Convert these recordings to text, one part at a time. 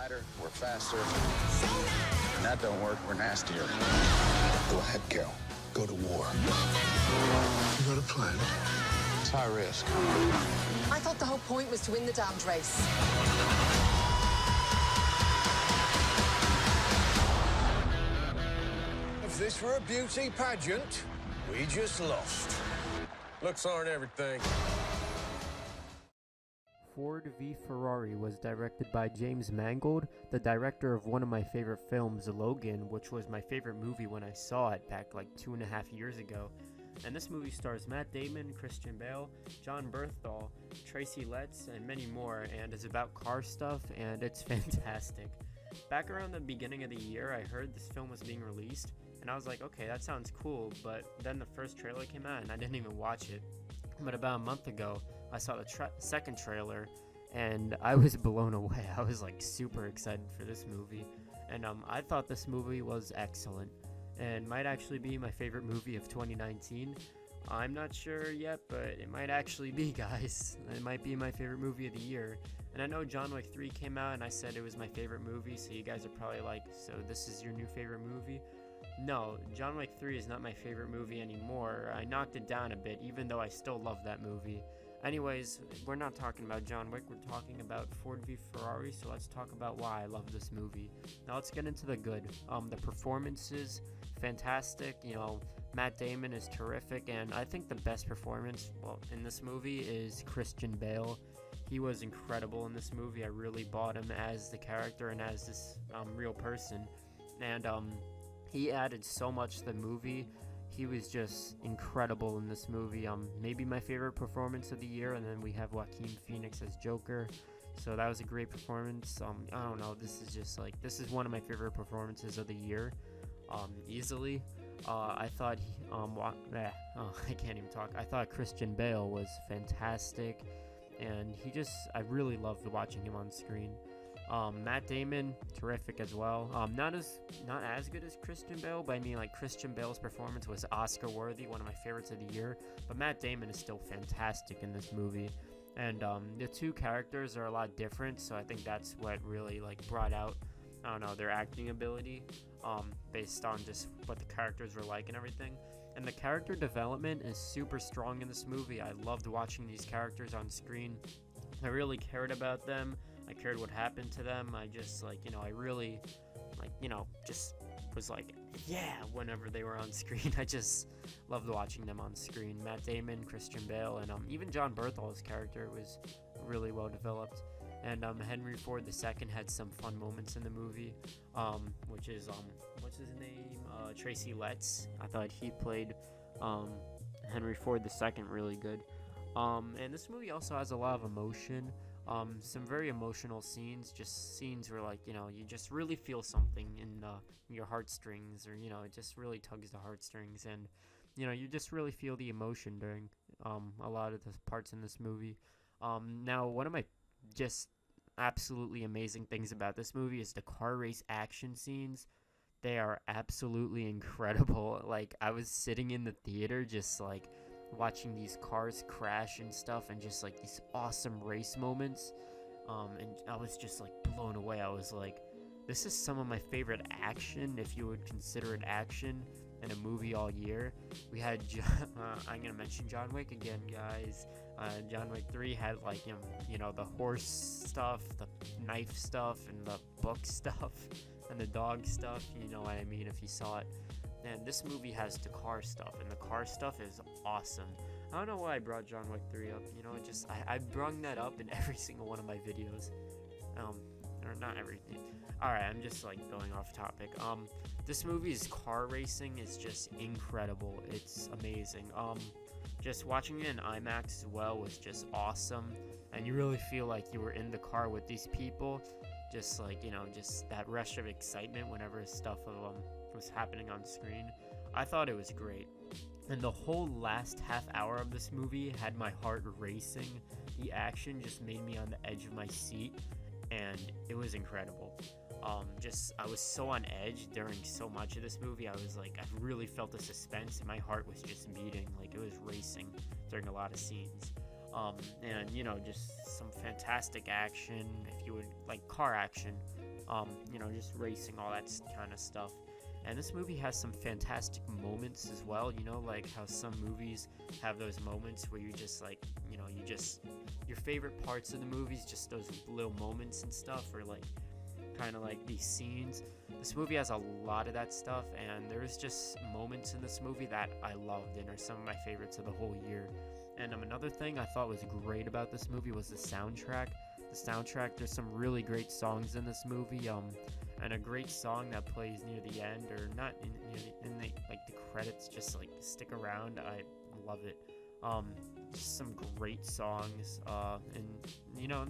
lighter, we're faster. When that don't work, we're nastier. Go ahead, Carol. Go to war. You got a plan? It's high risk. I thought the whole point was to win the damned race. If this were a beauty pageant, we just lost. Looks aren't everything. Ford v Ferrari was directed by James Mangold, the director of one of my favorite films, Logan, which was my favorite movie when I saw it back like 2.5 years ago. And this movie stars Matt Damon, Christian Bale, John Berthal, Tracy Letts, and many more, and is about car stuff, and it's fantastic. Back around the beginning of the year, I heard this film was being released, and I was like, okay, that sounds cool, but then the first trailer came out, and I didn't even watch it. But about a month ago, I saw the second trailer, and I was blown away. I was like super excited for this movie, and I thought this movie was excellent, and might actually be my favorite movie of 2019. I'm not sure yet, but it might actually be, guys. It might be my favorite movie of the year. And I know John Wick 3 came out, and I said it was my favorite movie, so you guys are probably like, so this is your new favorite movie? No, John Wick 3 is not my favorite movie anymore. I knocked it down a bit, even though I still love that movie. Anyways, we're not talking about John Wick, we're talking about Ford v Ferrari, so let's talk about why I love this movie. Now let's get into the good. The performances, fantastic, you know, Matt Damon is terrific, and I think the best performance in this movie is Christian Bale. He was incredible in this movie. I really bought him as the character and as this real person, and he added so much to the movie. He was just incredible in this movie. Maybe my favorite performance of the year, and then we have Joaquin Phoenix as Joker. So that was a great performance. I don't know. This is one of my favorite performances of the year, easily. I thought I can't even talk. I thought Christian Bale was fantastic, and I really loved watching him on screen. Matt Damon, terrific as well. Not as good as Christian Bale, but I mean, like, Christian Bale's performance was Oscar worthy, one of my favorites of the year. But Matt Damon is still fantastic in this movie, and the two characters are a lot different, so I think that's what really like brought out, I don't know, their acting ability, based on just what the characters were like and everything. And the character development is super strong in this movie. I loved watching these characters on screen. I really cared about them. I cared what happened to them. I just, like, you know, I really, like, you know, just was like, yeah, whenever they were on screen. I just loved watching them on screen. Matt Damon, Christian Bale, and even John Berthal's character was really well developed. And Henry Ford II had some fun moments in the movie, which is, what's his name? Tracy Letts. I thought he played Henry Ford II really good. And this movie also has a lot of emotion. Some very emotional scenes, just scenes where, like, you know, you just really feel something in your heartstrings, or, you know, it just really tugs the heartstrings, and, you know, you just really feel the emotion during a lot of the parts in this movie. Now, one of my just absolutely amazing things about this movie is the car race action scenes. They are absolutely incredible. Like, I was sitting in the theater just, like, watching these cars crash and stuff, and just like these awesome race moments, and I was just like blown away. I was like, this is some of my favorite action, if you would consider it action, in a movie all year. We had I'm gonna mention John Wick again, guys. John Wick 3 had, like, you know, the horse stuff, the knife stuff, and the book stuff, and the dog stuff, you know what I mean if you saw it. And this movie has the car stuff, and the car stuff is awesome. I don't know why I brought John Wick 3 up, you know, I brung that up in every single one of my videos. Or not everything. Alright, I'm just, like, going off topic. This movie's car racing is just incredible. It's amazing. Just watching it in IMAX as well was just awesome, and you really feel like you were in the car with these people. Just, like, you know, just that rush of excitement whenever stuff was happening on screen. I thought it was great, and the whole last half hour of this movie had my heart racing. The action just made me on the edge of my seat, and it was incredible. I was so on edge during so much of this movie. I was like, I really felt the suspense, and my heart was just beating, like it was racing during a lot of scenes. And, you know, just some fantastic action, if you would, like, car action. just racing, all that kind of stuff. And this movie has some fantastic moments as well, like how some movies have those moments where you just like, your favorite parts of the movies, just those little moments and stuff, or like kind of like these scenes. This movie has a lot of that stuff, and there's just moments in this movie that I loved and are some of my favorites of the whole year. And another thing I thought was great about this movie was the soundtrack. There's some really great songs in this movie, and a great song that plays near the end, or not in the credits, just like stick around. I love it. Just some great songs, and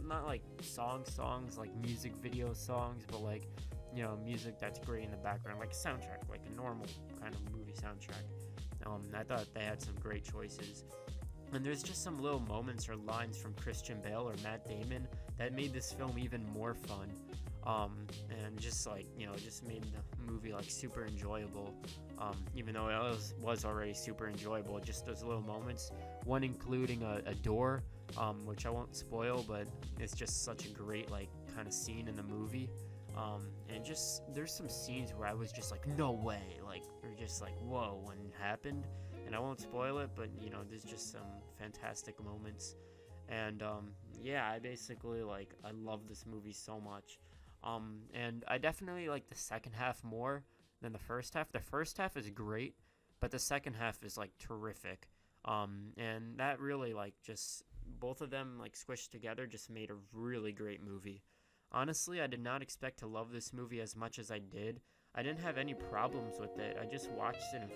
not like songs like music video songs, but like music that's great in the background, like a soundtrack, like a normal kind of movie soundtrack. I thought they had some great choices. And there's just some little moments or lines from Christian Bale or Matt Damon that made this film even more fun. And just like, just made the movie like super enjoyable. Even though it was already super enjoyable, just those little moments. One including a door, which I won't spoil, but it's just such a great like kind of scene in the movie. And just there's some scenes where I was just like, no way, like, or just like, whoa, when it happened. And I won't spoil it, but there's just some fantastic moments. And I basically I love this movie so much. And I definitely like the second half more than the first half. The first half is great, but the second half is like terrific. And that really just both of them squished together just made a really great movie. Honestly, I did not expect to love this movie as much as I did. I didn't have any problems with it. I just watched it and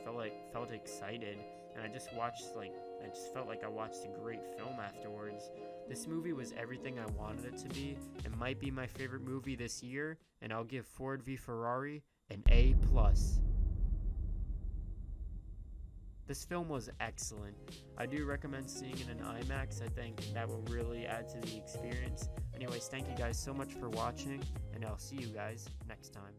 felt excited, and I just felt like I watched a great film afterwards. This movie was everything I wanted it to be. It might be my favorite movie this year, and I'll give Ford v Ferrari an A+. This film was excellent. I do recommend seeing it in IMAX. I think that will really add to the experience. Anyways, thank you guys so much for watching, and I'll see you guys next time.